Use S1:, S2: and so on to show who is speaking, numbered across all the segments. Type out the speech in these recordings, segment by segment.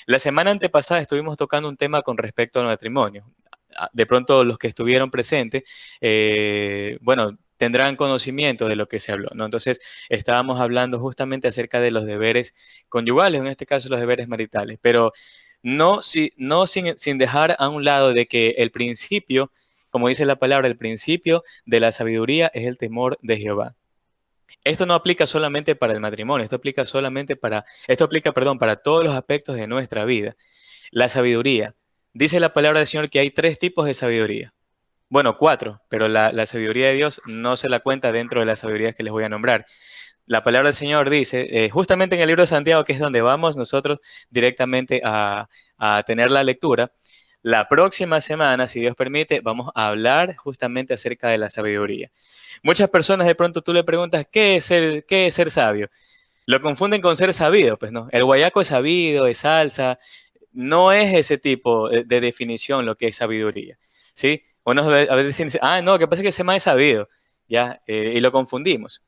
S1: La semana antepasada estuvimos tocando un tema con respecto al matrimonio. De pronto los que estuvieron presentes, bueno, tendrán conocimiento de lo que se habló, ¿no? Entonces, estábamos hablando justamente acerca de los deberes conyugales, en este caso los deberes maritales, pero no sin dejar a un lado de que el principio, como dice la palabra, el principio de la sabiduría es el temor de Jehová. Esto no aplica solamente para el matrimonio, esto aplica, perdón, para todos los aspectos de nuestra vida. La sabiduría. Dice la palabra del Señor que hay tres tipos de sabiduría. Bueno, cuatro, pero la sabiduría de Dios no se la cuenta dentro de las sabidurías que les voy a nombrar. La palabra del Señor dice, justamente en el libro de Santiago, que es donde vamos nosotros directamente a tener la lectura, la próxima semana, si Dios permite, vamos a hablar justamente acerca de la sabiduría. Muchas personas de pronto tú le preguntas, qué es ser sabio? Lo confunden con ser sabido, pues no. El guayaco es sabido, es salsa, no es ese tipo de definición lo que es sabiduría, ¿sí? Unos a veces dicen, no, que pasa es que ese más es sabido, ¿ya? Y lo confundimos.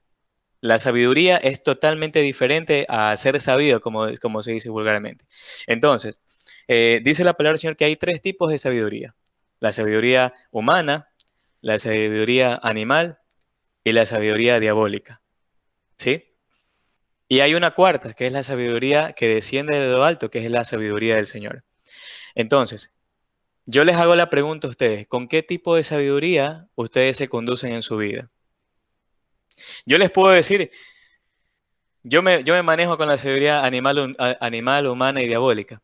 S1: La sabiduría es totalmente diferente a ser sabido, como se dice vulgarmente. Entonces, dice la palabra del Señor que hay tres tipos de sabiduría. La sabiduría humana, la sabiduría animal y la sabiduría diabólica, ¿sí? Y hay una cuarta, que es la sabiduría que desciende de lo alto, que es la sabiduría del Señor. Entonces, yo les hago la pregunta a ustedes, ¿con qué tipo de sabiduría ustedes se conducen en su vida? Yo les puedo decir, yo me manejo con la sabiduría animal, humana y diabólica.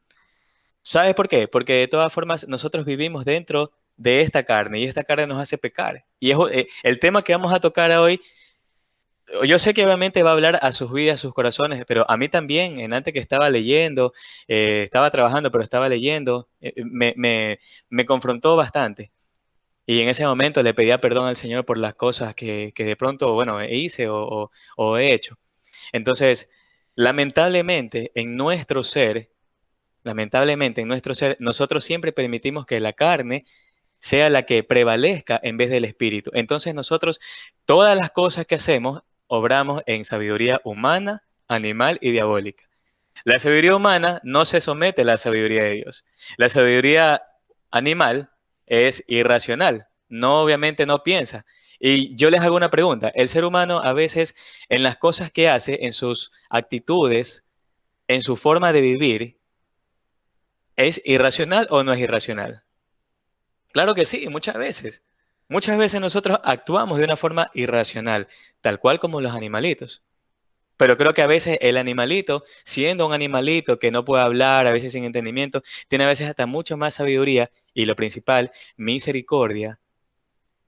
S1: ¿Sabes por qué? Porque de todas formas nosotros vivimos dentro de esta carne y esta carne nos hace pecar. Y el tema que vamos a tocar hoy, yo sé que obviamente va a hablar a sus vidas, a sus corazones, pero a mí también, en antes que estaba leyendo, estaba trabajando, pero estaba leyendo, me confrontó bastante. Y en ese momento le pedía perdón al Señor por las cosas que de pronto, bueno, hice o he hecho. Entonces, lamentablemente en nuestro ser, lamentablemente en nuestro ser, nosotros siempre permitimos que la carne sea la que prevalezca en vez del espíritu. Entonces nosotros, todas las cosas que hacemos, obramos en sabiduría humana, animal y diabólica. La sabiduría humana no se somete a la sabiduría de Dios. La sabiduría animal es irracional, no obviamente no piensa. Y yo les hago una pregunta, el ser humano a veces en las cosas que hace, en sus actitudes, en su forma de vivir, ¿es irracional o no es irracional? Claro que sí, muchas veces. Muchas veces nosotros actuamos de una forma irracional, tal cual como los animalitos. Pero creo que a veces el animalito, siendo un animalito que no puede hablar, a veces sin entendimiento, tiene a veces hasta mucho más sabiduría y lo principal, misericordia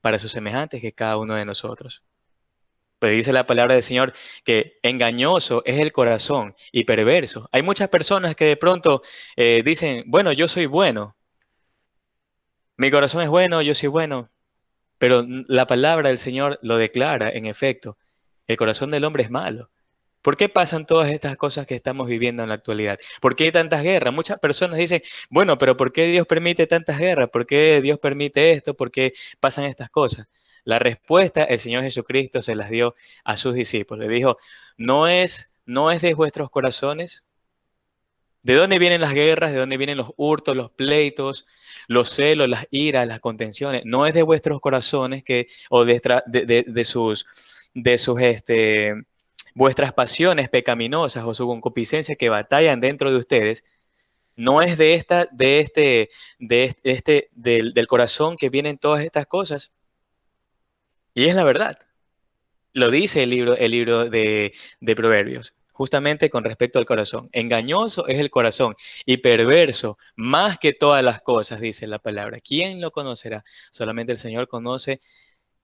S1: para sus semejantes que cada uno de nosotros. Pues dice la palabra del Señor que engañoso es el corazón y perverso. Hay muchas personas que de pronto dicen, bueno, yo soy bueno, mi corazón es bueno, yo soy bueno, pero la palabra del Señor lo declara en efecto, el corazón del hombre es malo. ¿Por qué pasan todas estas cosas que estamos viviendo en la actualidad? ¿Por qué hay tantas guerras? Muchas personas dicen, bueno, pero ¿por qué Dios permite tantas guerras? ¿Por qué Dios permite esto? ¿Por qué pasan estas cosas? La respuesta el Señor Jesucristo se las dio a sus discípulos. Le dijo, no es de vuestros corazones. ¿De dónde vienen las guerras? ¿De dónde vienen los hurtos, los pleitos, los celos, las iras, las contenciones? No es de vuestros corazones o de sus vuestras pasiones pecaminosas o su concupiscencia que batallan dentro de ustedes. No es del corazón que vienen todas estas cosas. Y es la verdad. Lo dice el libro de Proverbios, justamente con respecto al corazón. Engañoso es el corazón y perverso más que todas las cosas, dice la palabra. ¿Quién lo conocerá? Solamente el Señor conoce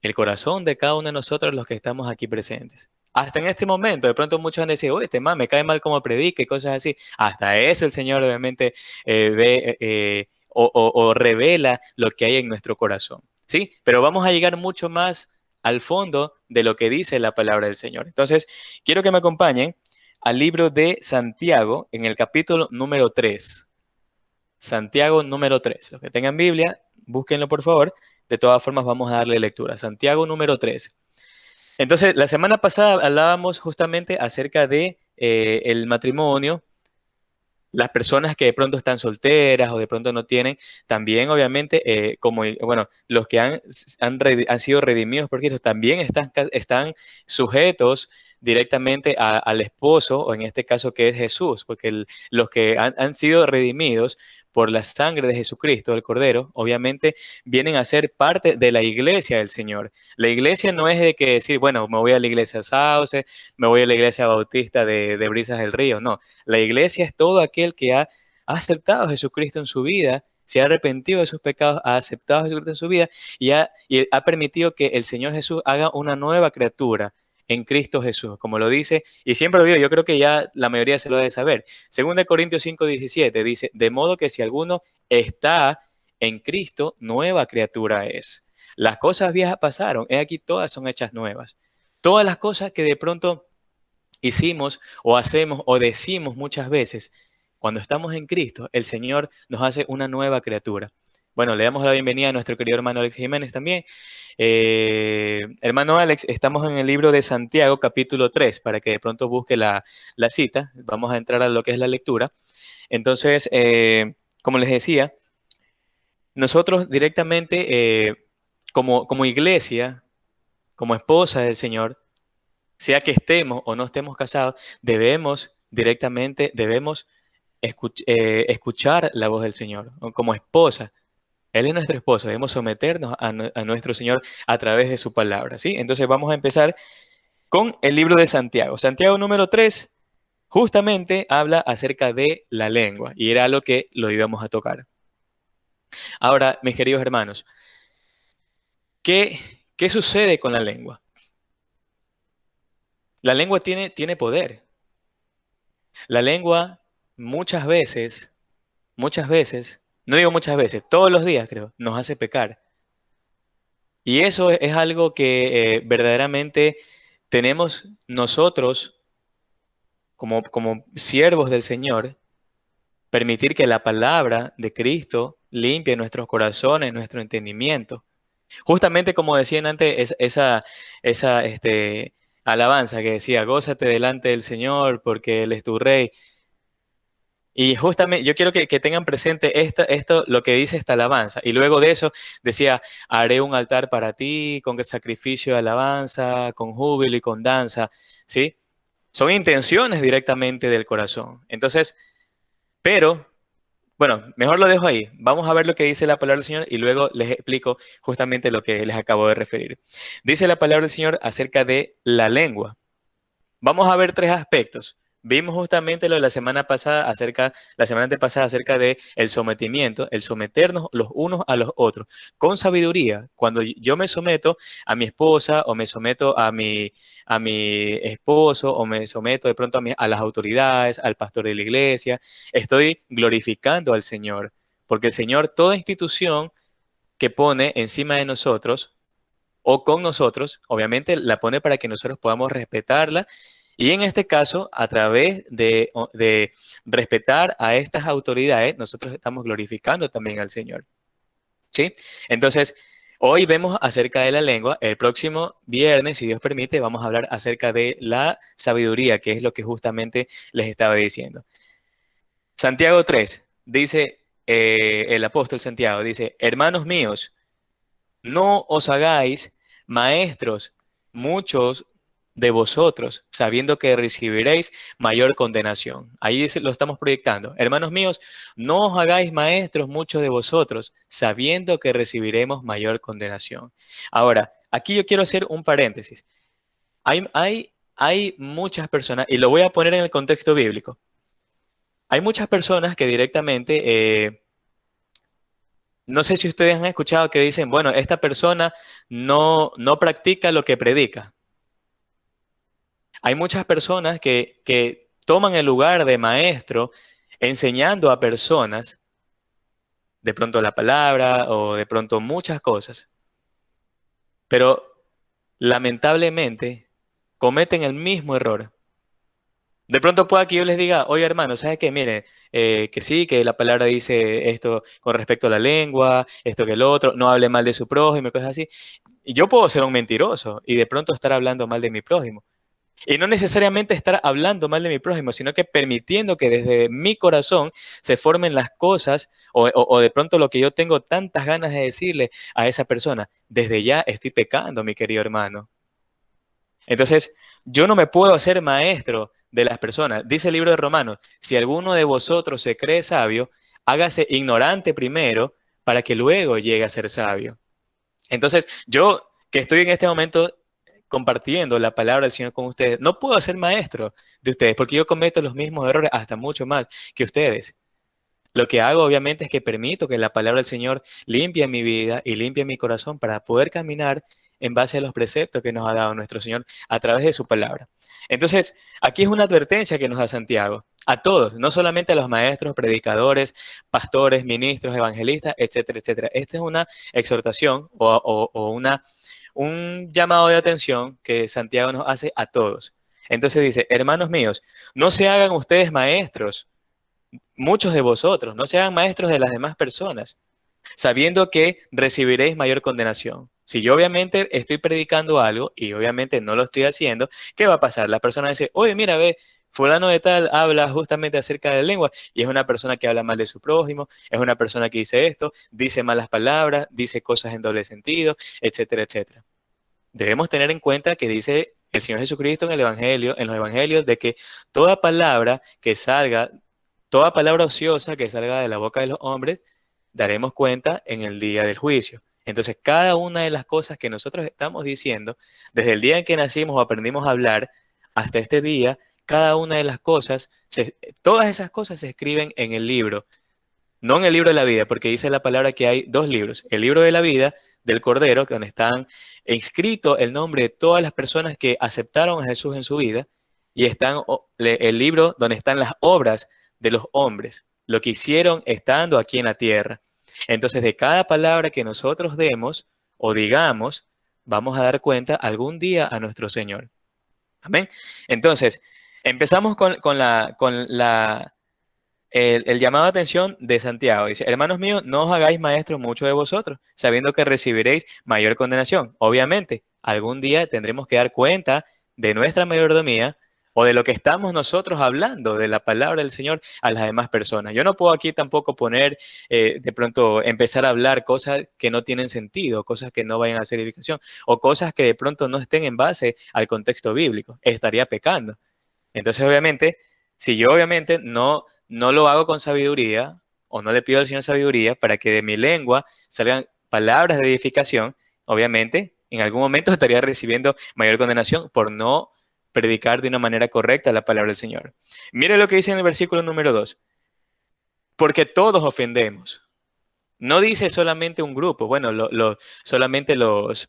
S1: el corazón de cada uno de nosotros los que estamos aquí presentes. Hasta en este momento, de pronto muchos han decidido, oye, este man me cae mal como predica y cosas así. Hasta eso el Señor obviamente ve o revela lo que hay en nuestro corazón. ¿Sí? Pero vamos a llegar mucho más al fondo de lo que dice la palabra del Señor. Entonces, quiero que me acompañen al libro de Santiago en el capítulo número 3. Santiago número 3. Los que tengan Biblia, búsquenlo por favor. De todas formas, vamos a darle lectura. Santiago número 3. Entonces, la semana pasada hablábamos justamente acerca de el matrimonio Las personas que de pronto están solteras o de pronto no tienen, también obviamente, bueno, los que han sido redimidos por Cristo, también están sujetos directamente al esposo, o en este caso que es Jesús, porque los que han sido redimidos por la sangre de Jesucristo, el Cordero, obviamente vienen a ser parte de la iglesia del Señor. La iglesia no es de que decir, bueno, me voy a la iglesia Sauce, me voy a la iglesia bautista de Brisas del Río, no. La iglesia es todo aquel que ha aceptado a Jesucristo en su vida, se ha arrepentido de sus pecados, ha aceptado a Jesucristo en su vida y ha permitido que el Señor Jesús haga una nueva criatura en Cristo Jesús, como lo dice, y siempre lo digo, yo creo que ya la mayoría se lo debe saber. 2 Corintios 5:17 dice, de modo que si alguno está en Cristo, nueva criatura es. Las cosas viejas pasaron, he aquí todas son hechas nuevas. Todas las cosas que de pronto hicimos o hacemos o decimos muchas veces, cuando estamos en Cristo, el Señor nos hace una nueva criatura. Bueno, le damos la bienvenida a nuestro querido hermano Alex Jiménez también. Hermano Alex, estamos en el libro de Santiago, capítulo 3, para que de pronto busque la cita. Vamos a entrar a lo que es la lectura. Entonces, como les decía, nosotros directamente, como iglesia, como esposa del Señor, sea que estemos o no estemos casados, debemos escuchar la voz del Señor. ¿No? Como esposa, Él es nuestro esposo, debemos someternos a nuestro Señor a través de su palabra, ¿sí? Entonces vamos a empezar con el libro de Santiago. Santiago número 3 justamente habla acerca de la lengua y era lo que lo íbamos a tocar. Ahora, mis queridos hermanos, ¿qué, qué sucede con la lengua? La lengua tiene poder. La lengua muchas veces, no digo muchas veces, todos los días creo, nos hace pecar. Y eso es algo que verdaderamente tenemos nosotros como siervos del Señor, permitir que la palabra de Cristo limpie nuestros corazones, nuestro entendimiento. Justamente como decían antes, esa alabanza que decía, gózate delante del Señor porque Él es tu Rey. Y justamente yo quiero que tengan presente esto, lo que dice esta alabanza. Y luego de eso decía, haré un altar para ti con sacrificio de alabanza, con júbilo y con danza. ¿Sí? Son intenciones directamente del corazón. Entonces, pero, bueno, mejor lo dejo ahí. Vamos a ver lo que dice la palabra del Señor y luego les explico justamente lo que les acabo de referir. Dice la palabra del Señor acerca de la lengua. Vamos a ver tres aspectos. Vimos justamente lo de la semana antepasada acerca de el sometimiento, el someternos los unos a los otros, con sabiduría. Cuando yo me someto a mi esposa o me someto a mi esposo o me someto de pronto a las autoridades, al pastor de la iglesia, estoy glorificando al Señor, porque el Señor, toda institución que pone encima de nosotros, o con nosotros, obviamente la pone para que nosotros podamos respetarla y en este caso, a través de respetar a estas autoridades, nosotros estamos glorificando también al Señor. ¿Sí? Entonces, hoy vemos acerca de la lengua. El próximo viernes, si Dios permite, vamos a hablar acerca de la sabiduría, que es lo que justamente les estaba diciendo. Santiago 3, dice el apóstol Santiago, dice, hermanos míos, no os hagáis maestros muchos de vosotros, sabiendo que recibiréis mayor condenación. Ahí lo estamos proyectando. Hermanos míos, no os hagáis maestros muchos de vosotros, sabiendo que recibiremos mayor condenación. Ahora, aquí yo quiero hacer un paréntesis. Hay muchas personas, y lo voy a poner en el contexto bíblico. Hay muchas personas que directamente no sé si ustedes han escuchado que dicen, bueno, esta persona no practica lo que predica. Hay muchas personas que toman el lugar de maestro enseñando a personas, de pronto la palabra o de pronto muchas cosas, pero lamentablemente cometen el mismo error. De pronto pueda que yo les diga, oye hermano, ¿sabes qué? Mire, que sí, que la palabra dice esto con respecto a la lengua, esto que el otro, no hable mal de su prójimo y cosas así. Y yo puedo ser un mentiroso y de pronto estar hablando mal de mi prójimo. Y no necesariamente estar hablando mal de mi prójimo, sino que permitiendo que desde mi corazón se formen las cosas o de pronto lo que yo tengo tantas ganas de decirle a esa persona. Desde ya estoy pecando, mi querido hermano. Entonces, yo no me puedo hacer maestro de las personas. Dice el libro de Romanos, si alguno de vosotros se cree sabio, hágase ignorante primero para que luego llegue a ser sabio. Entonces, yo que estoy en este momento compartiendo la palabra del Señor con ustedes, no puedo ser maestro de ustedes porque yo cometo los mismos errores, hasta mucho más que ustedes. Lo que hago obviamente es que permito que la palabra del Señor limpie mi vida y limpie mi corazón para poder caminar en base a los preceptos que nos ha dado nuestro Señor a través de su palabra. Entonces, aquí es una advertencia que nos da Santiago, a todos, no solamente a los maestros, predicadores, pastores, ministros, evangelistas, etcétera, etcétera. Esta es una exhortación un llamado de atención que Santiago nos hace a todos. Entonces dice, hermanos míos, no se hagan ustedes maestros muchos de vosotros, no sean maestros de las demás personas, sabiendo que recibiréis mayor condenación. Si yo obviamente estoy predicando algo y obviamente no lo estoy haciendo, ¿qué va a pasar? La persona dice, oye, mira, ve, fulano de tal habla justamente acerca de la lengua y es una persona que habla mal de su prójimo, es una persona que dice esto, dice malas palabras, dice cosas en doble sentido, etcétera, etcétera. Debemos tener en cuenta que dice el Señor Jesucristo en el Evangelio, en los Evangelios, de que toda palabra que salga, toda palabra ociosa que salga de la boca de los hombres, daremos cuenta en el día del juicio. Entonces, cada una de las cosas que nosotros estamos diciendo, desde el día en que nacimos o aprendimos a hablar hasta este día, cada una de las cosas, todas esas cosas se escriben en el libro, no en el libro de la vida, porque dice la palabra que hay dos libros. El libro de la vida del Cordero, donde están inscritos el nombre de todas las personas que aceptaron a Jesús en su vida, y están el libro donde están las obras de los hombres, lo que hicieron estando aquí en la tierra. Entonces, de cada palabra que nosotros demos o digamos, vamos a dar cuenta algún día a nuestro Señor. Amén. Entonces, empezamos con el llamado de atención de Santiago. Dice, hermanos míos, no os hagáis maestros muchos de vosotros, sabiendo que recibiréis mayor condenación. Obviamente, algún día tendremos que dar cuenta de nuestra mayordomía o de lo que estamos nosotros hablando, de la palabra del Señor a las demás personas. Yo no puedo aquí tampoco poner, de pronto, empezar a hablar cosas que no tienen sentido, cosas que no vayan a hacer edificación, o cosas que de pronto no estén en base al contexto bíblico. Estaría pecando. Entonces, obviamente, si yo obviamente no lo hago con sabiduría o no le pido al Señor sabiduría para que de mi lengua salgan palabras de edificación, obviamente, en algún momento estaría recibiendo mayor condenación por no predicar de una manera correcta la palabra del Señor. Mire lo que dice en el versículo número 2, porque todos ofendemos. No dice solamente un grupo, bueno, solamente los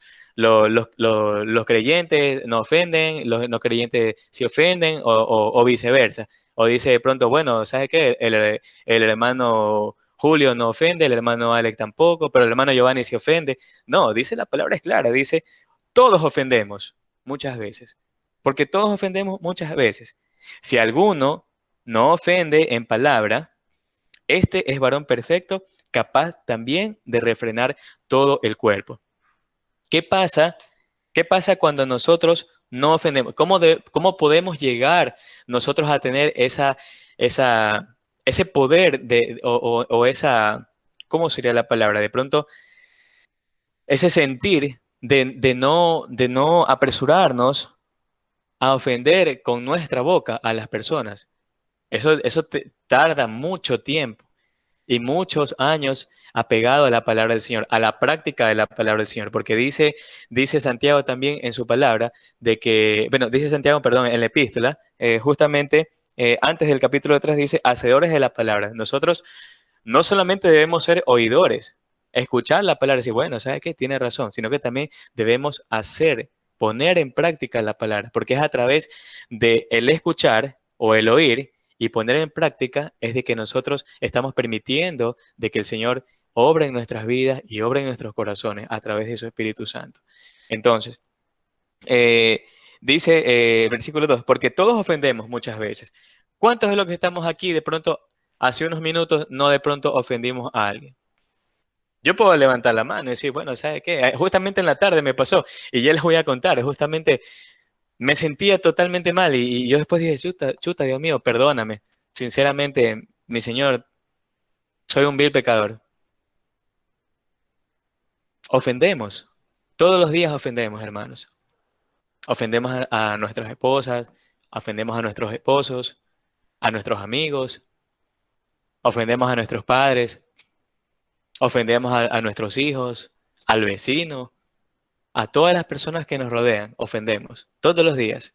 S1: creyentes no ofenden, los no creyentes se ofenden o viceversa. O dice de pronto, bueno, ¿sabes qué? El hermano Julio no ofende, el hermano Alex tampoco, pero el hermano Giovanni se ofende. No, dice la palabra es clara, dice, todos ofendemos muchas veces, porque todos ofendemos muchas veces. Si alguno no ofende en palabra, este es varón perfecto, capaz también de refrenar todo el cuerpo. ¿Qué pasa? ¿Qué pasa cuando nosotros no ofendemos? ¿Cómo podemos llegar nosotros a tener ese poder o esa, ¿cómo sería la palabra? De pronto, ese sentir de no apresurarnos a ofender con nuestra boca a las personas. Eso tarda mucho tiempo y muchos años apegado a la palabra del Señor, a la práctica de la palabra del Señor, porque dice Santiago también en su palabra, de que, bueno, dice Santiago, perdón, en la epístola, justamente antes del capítulo 3 dice, hacedores de la palabra. Nosotros no solamente debemos ser oidores, escuchar la palabra y decir, bueno, ¿sabe qué? Tiene razón, sino que también debemos hacer, poner en práctica la palabra, porque es a través de el escuchar o el oír y poner en práctica es de que nosotros estamos permitiendo de que el Señor obra en nuestras vidas y obra en nuestros corazones a través de su Espíritu Santo. Entonces, eh, dice versículo 2, porque todos ofendemos muchas veces. ¿Cuántos de los que estamos aquí de pronto, hace unos minutos, no de pronto ofendimos a alguien? Yo puedo levantar la mano y decir, bueno, ¿sabe qué? Justamente en la tarde me pasó, y ya les voy a contar, justamente Me sentía totalmente mal y yo después dije, chuta, chuta, Dios mío, perdóname. Sinceramente, mi Señor, soy un vil pecador. Ofendemos. Todos los días ofendemos, hermanos. Ofendemos a nuestras esposas, ofendemos a nuestros esposos, a nuestros amigos, ofendemos a nuestros padres, ofendemos a nuestros hijos, al vecino, a todas las personas que nos rodean, ofendemos. Todos los días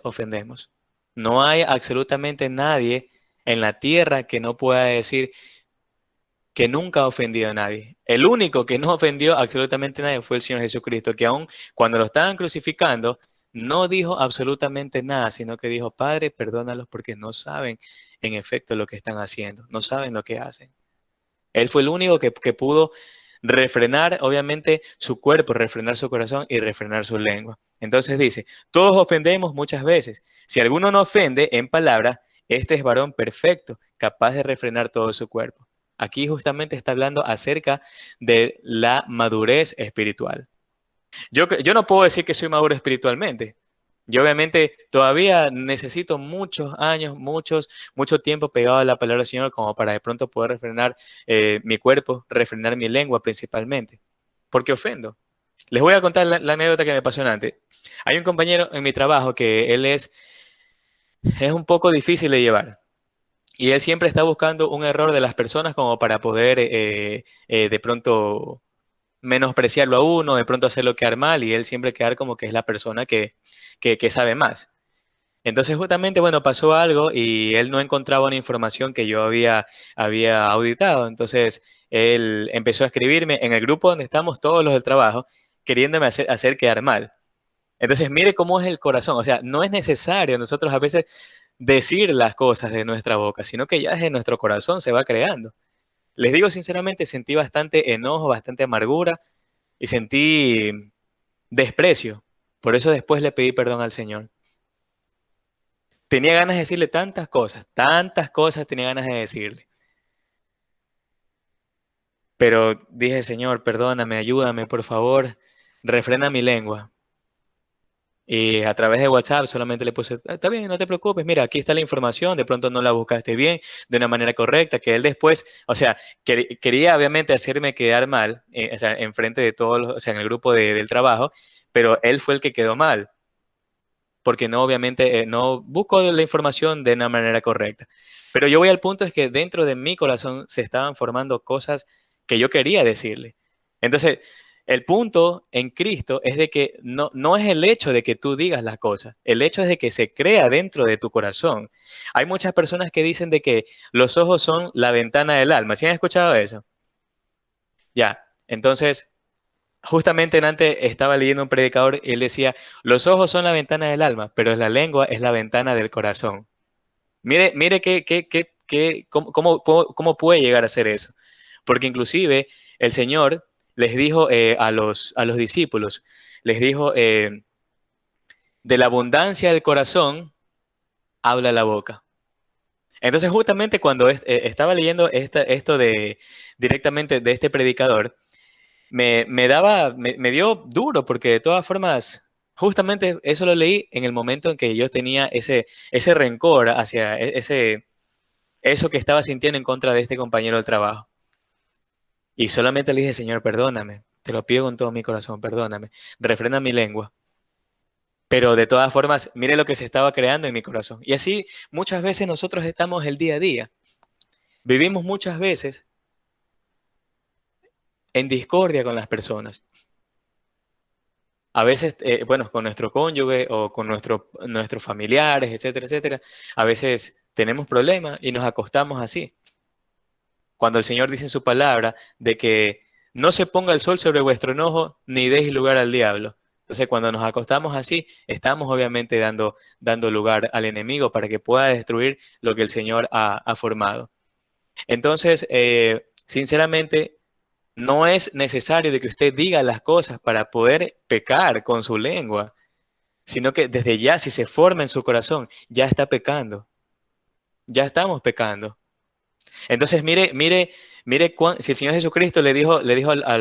S1: ofendemos. No hay absolutamente nadie en la tierra que no pueda decir que nunca ha ofendido a nadie. El único que no ofendió absolutamente a nadie fue el Señor Jesucristo, que aun cuando lo estaban crucificando, no dijo absolutamente nada, sino que dijo, Padre, perdónalos porque no saben en efecto lo que están haciendo, no saben lo que hacen. Él fue el único que pudo refrenar, obviamente, su cuerpo, refrenar su corazón y refrenar su lengua. Entonces dice, todos ofendemos muchas veces. Si alguno no ofende en palabra, este es varón perfecto, capaz de refrenar todo su cuerpo. Aquí justamente está hablando acerca de la madurez espiritual. Yo no puedo decir que soy maduro espiritualmente. Yo obviamente todavía necesito muchos años, mucho tiempo pegado a la palabra del Señor como para de pronto poder refrenar mi cuerpo, refrenar mi lengua principalmente. Porque ofendo. Les voy a contar la anécdota que me pasó antes. Hay un compañero en mi trabajo que él es un poco difícil de llevar. Y él siempre está buscando un error de las personas como para poder de pronto menospreciarlo a uno, de pronto hacerlo quedar mal y él siempre quedar como que es la persona que sabe más. Entonces justamente, bueno, pasó algo y él no encontraba una información que yo había auditado. Entonces él empezó a escribirme en el grupo donde estamos todos los del trabajo, queriéndome hacer quedar mal. Entonces mire cómo es el corazón. O sea, no es necesario nosotros a veces decir las cosas de nuestra boca, sino que ya desde nuestro corazón se va creando. Les digo sinceramente, sentí bastante enojo, bastante amargura y sentí desprecio. Por eso después le pedí perdón al Señor. Tenía ganas de decirle tantas cosas tenía ganas de decirle. Pero dije, Señor, perdóname, ayúdame, por favor, refrena mi lengua. Y a través de WhatsApp solamente le puse, está bien, no te preocupes, mira, aquí está la información, de pronto no la buscaste bien, de una manera correcta, que él después, o sea, quería obviamente hacerme quedar mal, o sea, enfrente de todos los, o sea, en el grupo del trabajo, pero él fue el que quedó mal, porque no, obviamente, no busco la información de una manera correcta. Pero yo voy al punto es que dentro de mi corazón se estaban formando cosas que yo quería decirle. Entonces, el punto en Cristo es de que no es el hecho de que tú digas las cosas, el hecho es de que se crea dentro de tu corazón. Hay muchas personas que dicen de que los ojos son la ventana del alma. ¿Sí han escuchado eso? Ya, entonces justamente antes estaba leyendo un predicador y él decía, los ojos son la ventana del alma, pero la lengua es la ventana del corazón. Mire cómo puede llegar a ser eso. Porque inclusive el Señor les dijo a los discípulos, les dijo, de la abundancia del corazón habla la boca. Entonces justamente cuando estaba leyendo esto directamente de este predicador, me dio duro porque de todas formas, justamente eso lo leí en el momento en que yo tenía ese rencor hacia eso que estaba sintiendo en contra de este compañero de trabajo. Y solamente le dije, Señor, perdóname, te lo pido con todo mi corazón, perdóname, refrena mi lengua. Pero de todas formas, mire lo que se estaba creando en mi corazón. Y así muchas veces nosotros estamos el día a día. Vivimos muchas veces en discordia con las personas. A veces, bueno, con nuestro cónyuge o con nuestros familiares, etcétera, etcétera, a veces tenemos problemas y nos acostamos así. Cuando el Señor dice en su palabra de que no se ponga el sol sobre vuestro enojo ni deis lugar al diablo. Entonces, cuando nos acostamos así, estamos obviamente dando lugar al enemigo para que pueda destruir lo que el Señor ha formado. Entonces, sinceramente, no es necesario de que usted diga las cosas para poder pecar con su lengua, sino que desde ya, si se forma en su corazón, ya está pecando, ya estamos pecando. Entonces, si el Señor Jesucristo le dijo a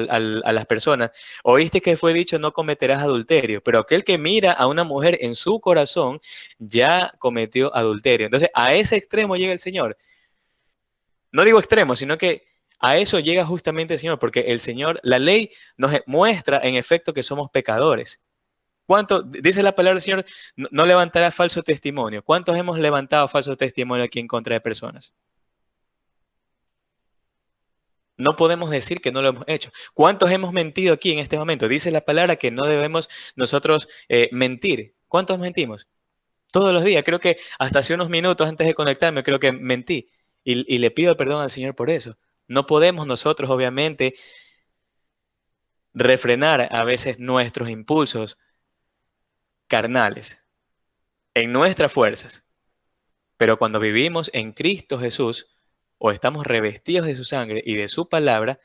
S1: las personas, oíste que fue dicho, no cometerás adulterio, pero aquel que mira a una mujer en su corazón ya cometió adulterio. Entonces, a ese extremo llega el Señor. No digo extremo, sino que a eso llega justamente el Señor, porque el Señor, la ley nos muestra en efecto que somos pecadores. Dice la palabra del Señor, no, no levantará falso testimonio? ¿Cuántos hemos levantado falso testimonio aquí en contra de personas? No podemos decir que no lo hemos hecho. ¿Cuántos hemos mentido aquí en este momento? Dice la palabra que no debemos nosotros mentir. ¿Cuántos mentimos? Todos los días. Creo que hasta hace unos minutos antes de conectarme, creo que mentí. Y le pido perdón al Señor por eso. No podemos nosotros, obviamente, refrenar a veces nuestros impulsos carnales en nuestras fuerzas. Pero cuando vivimos en Cristo Jesús o estamos revestidos de su sangre y de su palabra,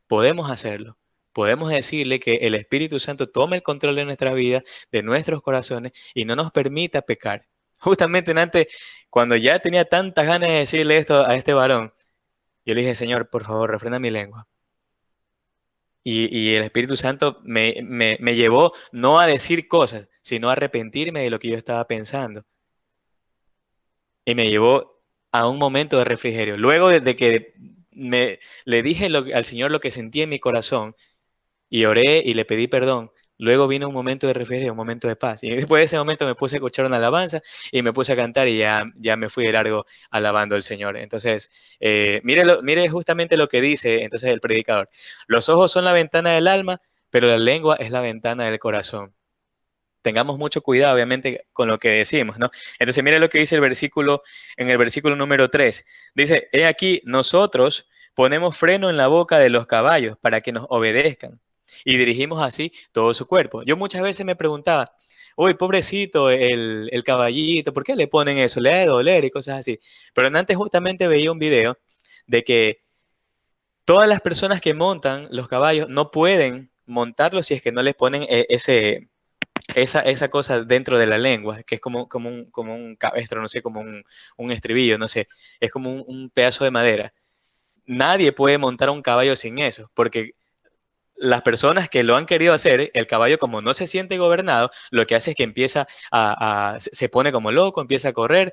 S1: podemos hacerlo. Podemos decirle que el Espíritu Santo tome el control de nuestra vida, de nuestros corazones y no nos permita pecar. Justamente antes, cuando ya tenía tantas ganas de decirle esto a este varón, yo le dije, Señor, por favor, refrena mi lengua. Y el Espíritu Santo me llevó no a decir cosas, sino a arrepentirme de lo que yo estaba pensando. Y me llevó a un momento de refrigerio. Luego de que le dije al Señor lo que sentía en mi corazón, y oré y le pedí perdón. Luego vino un momento de refrigerio, un momento de paz. Y después de ese momento me puse a escuchar una alabanza y me puse a cantar y ya me fui de largo alabando al Señor. Entonces, mire justamente lo que dice entonces el predicador. Los ojos son la ventana del alma, pero la lengua es la ventana del corazón. Tengamos mucho cuidado, obviamente, con lo que decimos, ¿no? Entonces, mire lo que dice en el versículo número 3. Dice, he aquí, nosotros ponemos freno en la boca de los caballos para que nos obedezcan y dirigimos así todo su cuerpo. Yo muchas veces me preguntaba, uy, pobrecito el caballito, ¿por qué le ponen eso? Le ha de doler y cosas así. Pero antes justamente veía un video de que todas las personas que montan los caballos no pueden montarlos si es que no les ponen esa cosa dentro de la lengua, que es como un cabestro, no sé, como un estribillo, no sé, es como un pedazo de madera. Nadie puede montar un caballo sin eso, porque las personas que lo han querido hacer, el caballo como no se siente gobernado, lo que hace es que empieza se pone como loco, empieza a correr,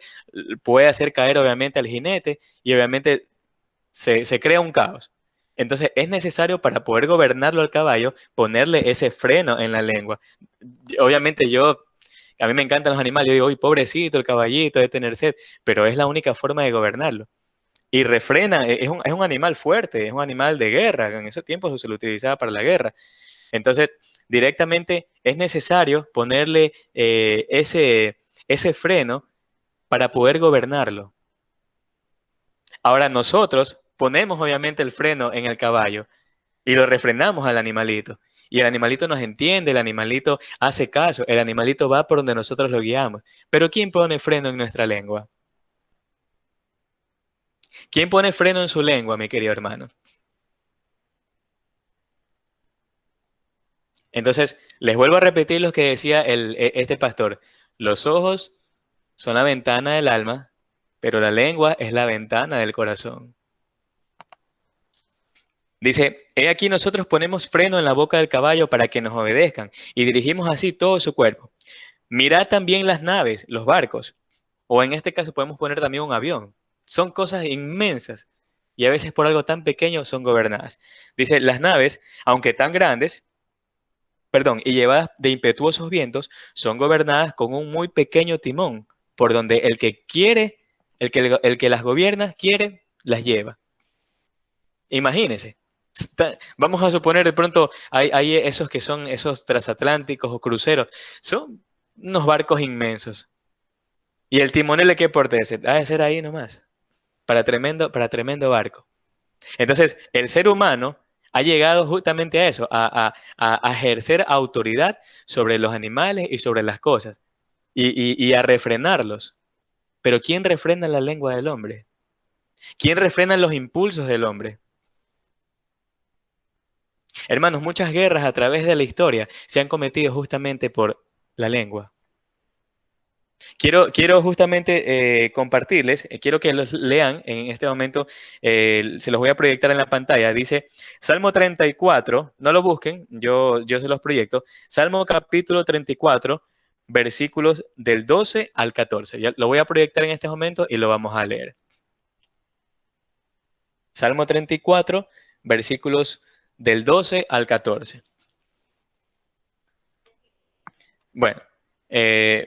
S1: puede hacer caer obviamente al jinete y obviamente se crea un caos. Entonces es necesario para poder gobernarlo al caballo ponerle ese freno en la lengua. Obviamente a mí me encantan los animales, yo digo, uy, pobrecito el caballito de tener sed, pero es la única forma de gobernarlo. Y refrena, es un animal fuerte, es un animal de guerra, en esos tiempos se lo utilizaba para la guerra. Entonces, directamente es necesario ponerle ese freno para poder gobernarlo. Ahora nosotros ponemos obviamente el freno en el caballo y lo refrenamos al animalito. Y el animalito nos entiende, el animalito hace caso, el animalito va por donde nosotros lo guiamos. Pero ¿quién pone freno en nuestra lengua? ¿Quién pone freno en su lengua, mi querido hermano? Entonces, les vuelvo a repetir lo que decía este pastor. Los ojos son la ventana del alma, pero la lengua es la ventana del corazón. Dice, he aquí nosotros ponemos freno en la boca del caballo para que nos obedezcan y dirigimos así todo su cuerpo. Mirad también las naves, los barcos, o en este caso podemos poner también un avión. Son cosas inmensas y a veces por algo tan pequeño son gobernadas. Dice, las naves, aunque tan grandes, perdón, y llevadas de impetuosos vientos, son gobernadas con un muy pequeño timón, por donde el que quiere, el que las gobierna, quiere, las lleva. Imagínense. Vamos a suponer de pronto hay esos que son esos transatlánticos o cruceros. Son unos barcos inmensos. Y el timonel de qué porte es, ha de ser ahí nomás, para tremendo barco. Entonces, el ser humano ha llegado justamente a eso, a ejercer autoridad sobre los animales y sobre las cosas, y a refrenarlos. Pero ¿quién refrena la lengua del hombre? ¿Quién refrena los impulsos del hombre? Hermanos, muchas guerras a través de la historia se han cometido justamente por la lengua. Quiero justamente compartirles, quiero que los lean en este momento, se los voy a proyectar en la pantalla. Dice Salmo 34, no lo busquen, yo se los proyecto. Salmo capítulo 34, versículos del 12 al 14. Ya lo voy a proyectar en este momento y lo vamos a leer. Salmo 34, versículos del 12 al 14. Bueno,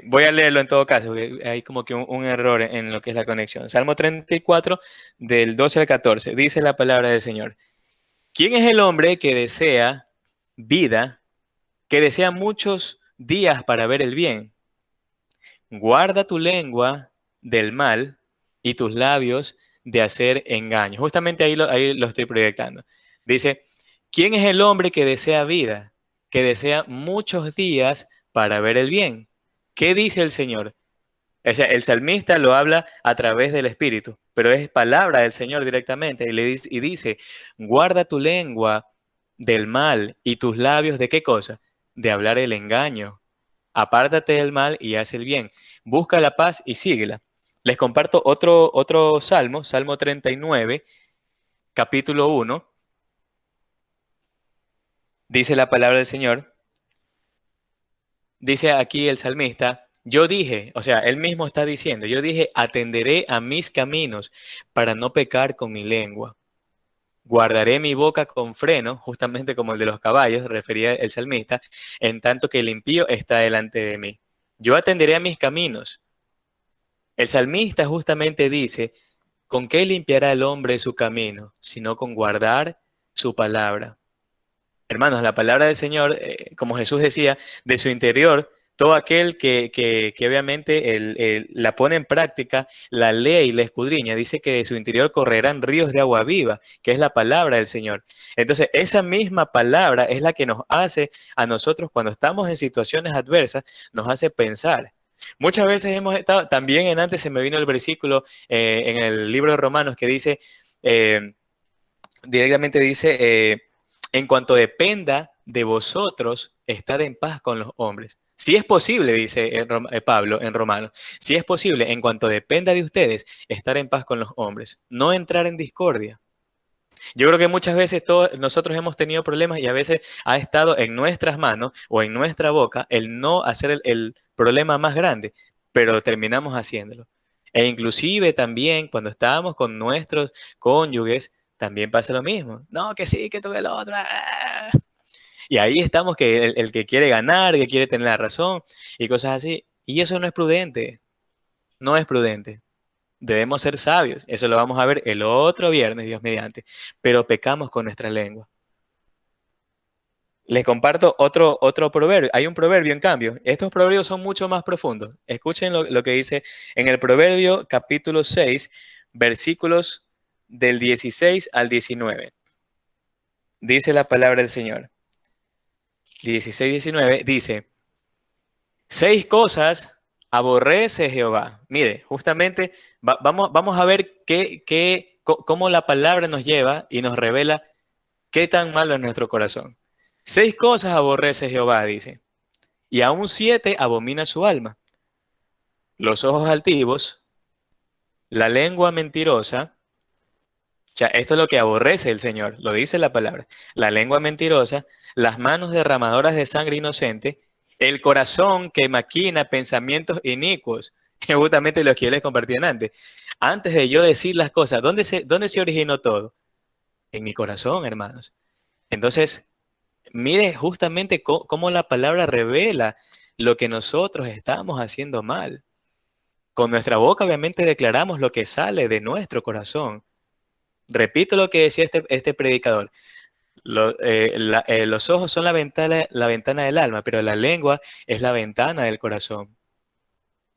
S1: voy a leerlo en todo caso, porque hay como que un error en lo que es la conexión. Salmo 34, del 12 al 14, dice la palabra del Señor. ¿Quién es el hombre que desea vida, que desea muchos días para ver el bien? Guarda tu lengua del mal y tus labios de hacer engaño. Justamente ahí lo estoy proyectando. Dice, ¿quién es el hombre que desea vida, que desea muchos días para ver el bien? ¿Qué dice el Señor? O sea, el salmista lo habla a través del Espíritu, pero es palabra del Señor directamente y dice, guarda tu lengua del mal y tus labios de qué cosa? De hablar el engaño. Apártate del mal y haz el bien. Busca la paz y síguela. Les comparto otro salmo, Salmo 39, capítulo 1. Dice la palabra del Señor. Dice aquí el salmista, yo dije, o sea, él mismo está diciendo, yo dije, atenderé a mis caminos para no pecar con mi lengua. Guardaré mi boca con freno, justamente como el de los caballos, refería el salmista, en tanto que el impío está delante de mí. Yo atenderé a mis caminos. El salmista justamente dice, ¿con qué limpiará el hombre su camino? Sino con guardar su palabra. Hermanos, la palabra del Señor, como Jesús decía, de su interior, todo aquel que obviamente la pone en práctica, la lee y la escudriña, dice que de su interior correrán ríos de agua viva, que es la palabra del Señor. Entonces, esa misma palabra es la que nos hace a nosotros, cuando estamos en situaciones adversas, nos hace pensar. Muchas veces hemos estado, también en antes se me vino el versículo en el libro de Romanos que dice, eh, directamente dice, en cuanto dependa de vosotros, estar en paz con los hombres. Si es posible, dice Pablo en Romanos, si es posible, en cuanto dependa de ustedes, estar en paz con los hombres, no entrar en discordia. Yo creo que muchas veces todos nosotros hemos tenido problemas y a veces ha estado en nuestras manos o en nuestra boca el no hacer el problema más grande, pero terminamos haciéndolo. E inclusive también cuando estábamos con nuestros cónyuges, también pasa lo mismo. No, que sí, que tuve el otro. Y ahí estamos que el que quiere ganar, que quiere tener la razón y cosas así. Y eso no es prudente, no es prudente. Debemos ser sabios. Eso lo vamos a ver el otro viernes, Dios mediante. Pero pecamos con nuestra lengua. Les comparto otro proverbio. Hay un proverbio, en cambio. Estos proverbios son mucho más profundos. Escuchen lo que dice en el proverbio capítulo 6, versículos del 16 al 19. Dice la palabra del Señor. 16, 19 dice, 6 cosas aborrece Jehová. Mire, justamente vamos a ver cómo la palabra nos lleva y nos revela qué tan malo es nuestro corazón. 6 cosas aborrece Jehová, dice, y aún 7 abomina su alma. Los ojos altivos, la lengua mentirosa, o sea, esto es lo que aborrece el Señor, lo dice la palabra. La lengua mentirosa, las manos derramadoras de sangre inocente, el corazón que maquina pensamientos inicuos, que justamente los que yo les compartí antes. Antes de yo decir las cosas, ¿dónde se originó todo? En mi corazón, hermanos. Entonces, mire justamente cómo la palabra revela lo que nosotros estamos haciendo mal. Con nuestra boca obviamente declaramos lo que sale de nuestro corazón. Repito lo que decía este predicador. Los ojos son la ventana del alma, pero la lengua es la ventana del corazón.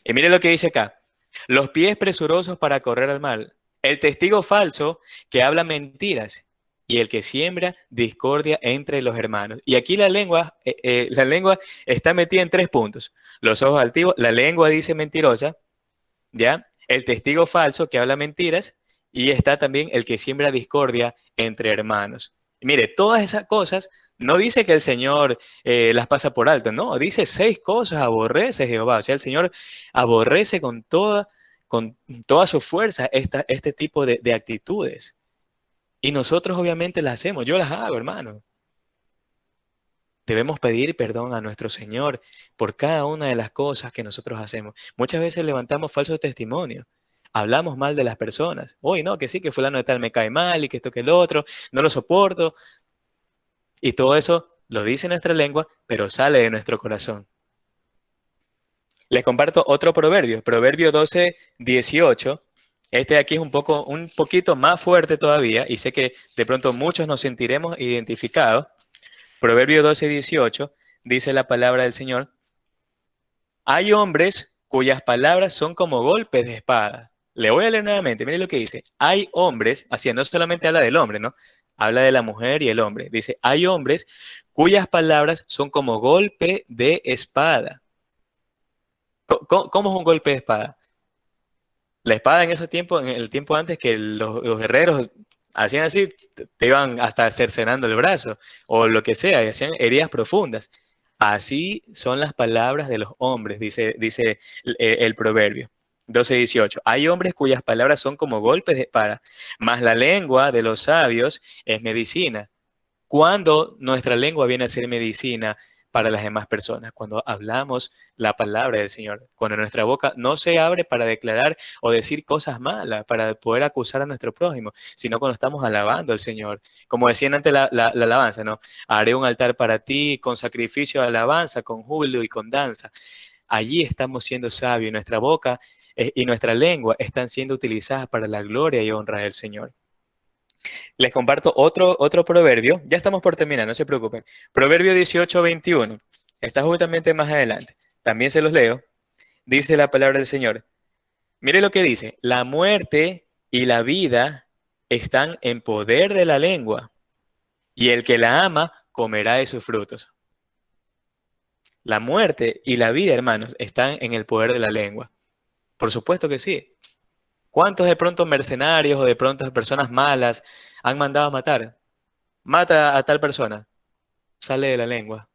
S1: Y mire lo que dice acá. Los pies presurosos para correr al mal. El testigo falso que habla mentiras y el que siembra discordia entre los hermanos. Y aquí la lengua está metida en 3 puntos. Los ojos altivos, la lengua dice mentirosa, ¿ya? El testigo falso que habla mentiras y está también el que siembra discordia entre hermanos. Y mire, todas esas cosas No dice que el Señor las pasa por alto, no, dice 6 cosas aborrece Jehová. O sea, el Señor aborrece con toda su fuerza este tipo de actitudes. Y nosotros obviamente las hacemos, yo las hago, hermano. Debemos pedir perdón a nuestro Señor por cada una de las cosas que nosotros hacemos. Muchas veces levantamos falsos testimonios. Hablamos mal de las personas. Hoy no, que sí, que fulano de tal me cae mal y que esto que el otro, no lo soporto. Y todo eso lo dice nuestra lengua, pero sale de nuestro corazón. Les comparto otro proverbio, Proverbio 12:18. Este de aquí es un poquito más fuerte todavía y sé que de pronto muchos nos sentiremos identificados. Proverbio 12:18 dice la palabra del Señor: hay hombres cuyas palabras son como golpes de espada. Le voy a leer nuevamente, mire lo que dice. Hay hombres, así no solamente habla del hombre, ¿no? Habla de la mujer y el hombre. Dice, hay hombres cuyas palabras son como golpe de espada. ¿Cómo es un golpe de espada? La espada en ese tiempo, en el tiempo antes que los guerreros hacían así, te iban hasta cercenando el brazo o lo que sea, y hacían heridas profundas. Así son las palabras de los hombres, dice el proverbio 12:18. Hay hombres cuyas palabras son como golpes de espada, mas la lengua de los sabios es medicina. Cuando nuestra lengua viene a ser medicina para las demás personas, cuando hablamos la palabra del Señor, cuando nuestra boca no se abre para declarar o decir cosas malas, para poder acusar a nuestro prójimo, sino cuando estamos alabando al Señor. Como decían antes la alabanza, ¿no? Haré un altar para ti con sacrificio de alabanza, con júbilo y con danza. Allí estamos siendo sabios, nuestra boca y nuestra lengua están siendo utilizadas para la gloria y honra del Señor. Les comparto otro proverbio. Ya estamos por terminar, no se preocupen. Proverbio 18:21. Está justamente más adelante. También se los leo. Dice la palabra del Señor. Mire lo que dice. La muerte y la vida están en poder de la lengua, y el que la ama comerá de sus frutos. La muerte y la vida, hermanos, están en el poder de la lengua. Por supuesto que sí. ¿Cuántos de pronto mercenarios o de pronto personas malas han mandado a matar? Mata a tal persona. Sale de la lengua.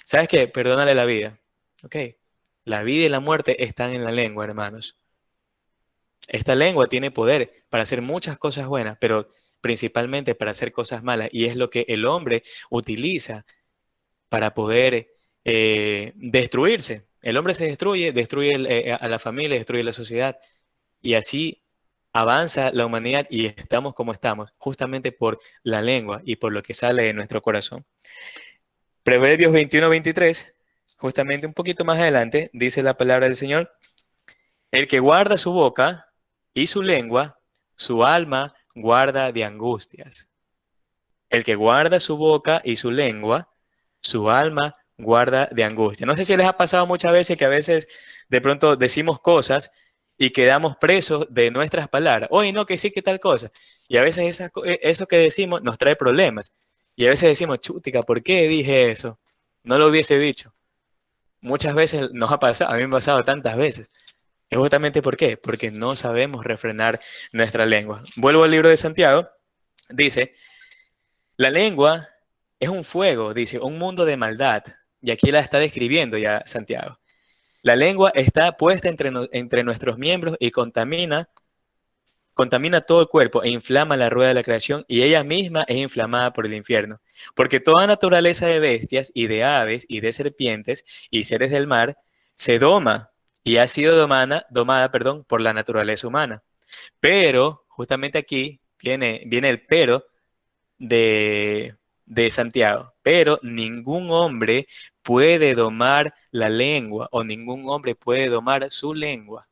S1: ¿Sabes qué? Perdónale la vida. Ok. La vida y la muerte están en la lengua, hermanos. Esta lengua tiene poder para hacer muchas cosas buenas, pero principalmente para hacer cosas malas. Y es lo que el hombre utiliza para poder destruirse. El hombre se destruye, destruye a la familia, destruye la sociedad. Y así avanza la humanidad y estamos como estamos, justamente por la lengua y por lo que sale de nuestro corazón. Proverbios 21:23, justamente un poquito más adelante, dice la palabra del Señor: el que guarda su boca y su lengua, su alma guarda de angustias. El que guarda su boca y su lengua, su alma guarda de angustia. No sé si les ha pasado muchas veces que a veces de pronto decimos cosas y quedamos presos de nuestras palabras. Oye, no, que sí, que tal cosa. Y a veces eso que decimos nos trae problemas. Y a veces decimos, chútica, ¿por qué dije eso? No lo hubiese dicho. Muchas veces nos ha pasado, a mí me ha pasado tantas veces. ¿Es justamente por qué? Porque no sabemos refrenar nuestra lengua. Vuelvo al libro de Santiago. Dice, la lengua es un fuego, dice, un mundo de maldad. Y aquí la está describiendo ya Santiago. La lengua está puesta entre nuestros miembros y contamina todo el cuerpo e inflama la rueda de la creación, y ella misma es inflamada por el infierno. Porque toda naturaleza de bestias y de aves y de serpientes y seres del mar se doma y ha sido domada, perdón, por la naturaleza humana. Pero, justamente aquí viene el pero de Santiago. Pero ningún hombre puede domar la lengua, o ningún hombre puede domar su lengua.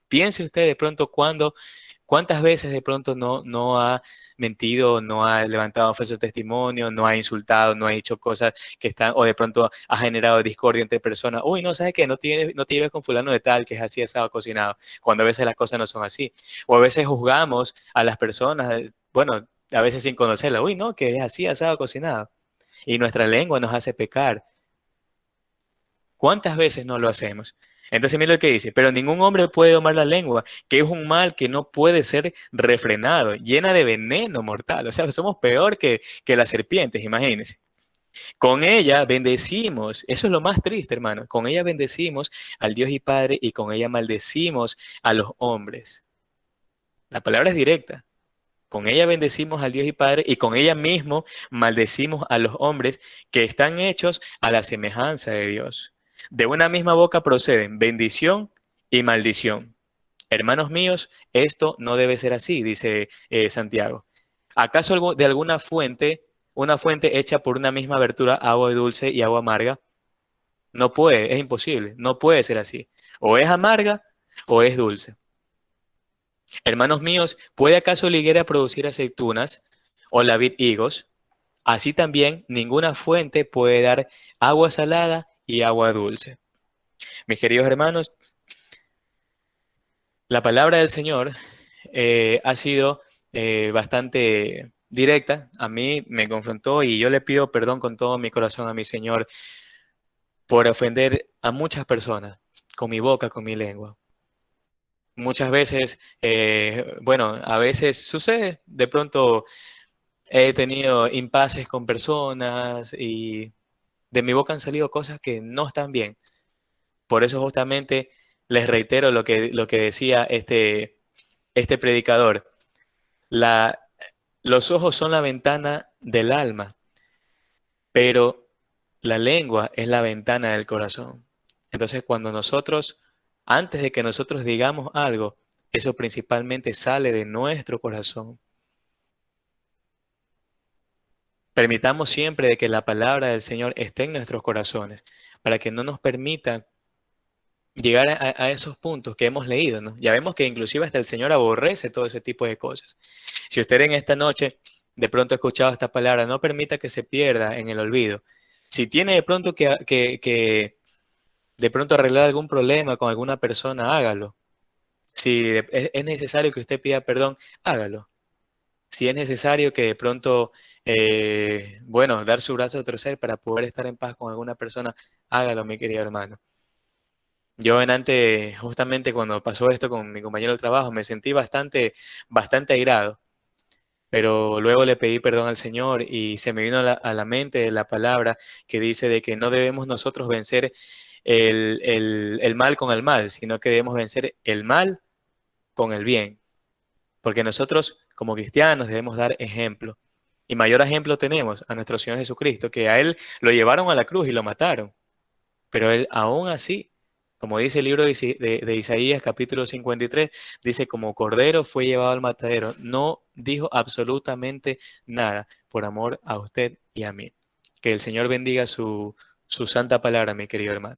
S1: Piense usted de pronto cuántas veces de pronto no ha mentido, no ha levantado falso testimonio, no ha insultado, no ha dicho cosas que están, o de pronto ha generado discordia entre personas. Uy, no, ¿sabes qué? No te lleves con fulano de tal, que es así asado cocinado, cuando a veces las cosas no son así. O a veces juzgamos a las personas, bueno, a veces sin conocerla. Uy, no, que es así asado cocinado. Y nuestra lengua nos hace pecar. ¿Cuántas veces no lo hacemos? Entonces mira lo que dice, pero ningún hombre puede domar la lengua, que es un mal que no puede ser refrenado, llena de veneno mortal. O sea, somos peor que las serpientes, imagínense. Con ella bendecimos, eso es lo más triste, hermano, con ella bendecimos al Dios y Padre y con ella maldecimos a los hombres. La palabra es directa. Con ella bendecimos al Dios y Padre y con ella mismo maldecimos a los hombres que están hechos a la semejanza de Dios. De una misma boca proceden bendición y maldición. Hermanos míos, esto no debe ser así, dice Santiago. ¿Acaso de alguna fuente, una fuente hecha por una misma abertura, agua dulce y agua amarga? No puede, es imposible, no puede ser así. O es amarga o es dulce. Hermanos míos, ¿puede acaso la higuera producir aceitunas o la vid higos? Así también ninguna fuente puede dar agua salada y agua dulce. Mis queridos hermanos, la palabra del Señor ha sido bastante directa. A mí me confrontó y yo le pido perdón con todo mi corazón a mi Señor por ofender a muchas personas con mi boca, con mi lengua. Muchas veces, bueno, a veces sucede, de pronto he tenido impases con personas y de mi boca han salido cosas que no están bien. Por eso justamente les reitero lo que decía este predicador. La, los ojos son la ventana del alma, pero la lengua es la ventana del corazón. Entonces, cuando nosotros, antes de que nosotros digamos algo, eso principalmente sale de nuestro corazón. Permitamos siempre de que la palabra del Señor esté en nuestros corazones, para que no nos permita llegar a esos puntos que hemos leído, ¿no? Ya vemos que inclusive hasta el Señor aborrece todo ese tipo de cosas. Si usted en esta noche de pronto ha escuchado esta palabra, no permita que se pierda en el olvido. Si tiene de pronto que de pronto arreglar algún problema con alguna persona, hágalo. Si es necesario que usted pida perdón, hágalo. Si es necesario que de pronto, bueno, dar su brazo a torcer para poder estar en paz con alguna persona, hágalo, mi querido hermano. Yo en antes, justamente cuando pasó esto con mi compañero de trabajo, me sentí bastante airado, pero luego le pedí perdón al Señor y se me vino a la mente la palabra que dice de que no debemos nosotros vencer el mal con el mal, sino que debemos vencer el mal con el bien, porque nosotros como cristianos debemos dar ejemplo. Y mayor ejemplo tenemos a nuestro Señor Jesucristo, que a Él lo llevaron a la cruz y lo mataron. Pero él aún así, como dice el libro de Isaías capítulo 53, dice, como cordero fue llevado al matadero. No dijo absolutamente nada por amor a usted y a mí. Que el Señor bendiga su santa palabra, mi querido hermano.